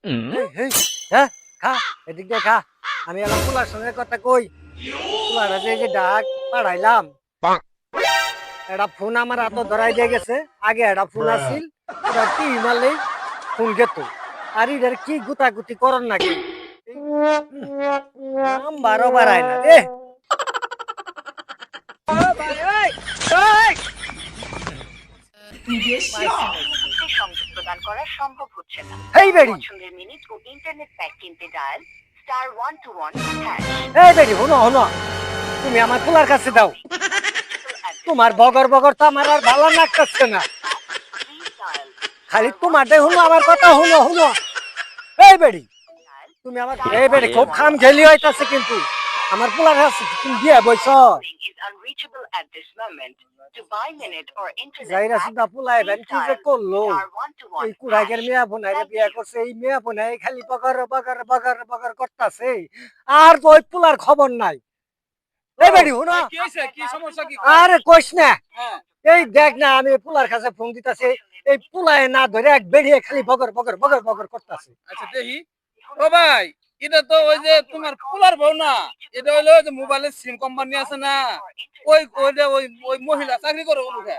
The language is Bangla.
হ্যাঁ, খা এদিক দিয়ে খা। আমি এলাম পোলার সঙ্গে কথা কই। পোলার যে ডাক পাঠাইলাম, এটা ফোন আমার হাতে ধরাই দিয়ে গেছে। আগে এটা ফোন আসিল, এটা টিভি মারলেই ফোন গেত। আর এটার কি গুতাগুতি করন নাকি নাম্বারও বাড়ায় না রে। সংযোগ প্রদান করা সম্ভব হচ্ছে না। এই বেড়ি পছন্দের মিনিট ও ইন্টারনেট প্যাক কিনতে ডায়াল *121#। এই বেড়ি হনো হনো, তুমি আমার পোলার কাছে দাও। তোমার বগর বগর তো আমার আর ভালো লাগতেছে না। খালি তোমারটাই হলো, আমার কথা হলো হলো। এই বেড়ি তুমি আমার, এই বেড়ি খুব খাম খেলি হইতাছে, কিন্তু আমার পোলার কাছে তুমি দিয়ে বইছ। যাইরা সুদা পোলাই বেন কি যে করলো, এই কুড়াইয়ের মেয়া বোনাইরে বিয়া করছে, এই মেয়া বোনাই খালি বগর বগর বগর বগর করতাছে, আর তো ওই পোলার খবর নাই। এই বেড়ি হুনো, কি সমস্যা কি? আরে কইস না, এই দেখ না আমি পোলার কাছে ফোন দিতাছি, এই পোলায় না ধরে এক বেড়িয়ে খালি বগর বগর বগর বগর করতাছে। আচ্ছা দেখি। ও ভাই, এটা তো ওই যে তোমার পোলার বউ না, এটা হলো যে মোবাইলের সিম কোম্পানি আছে না, ওই ওই ওই মহিলা চাকরি করে ওখানে।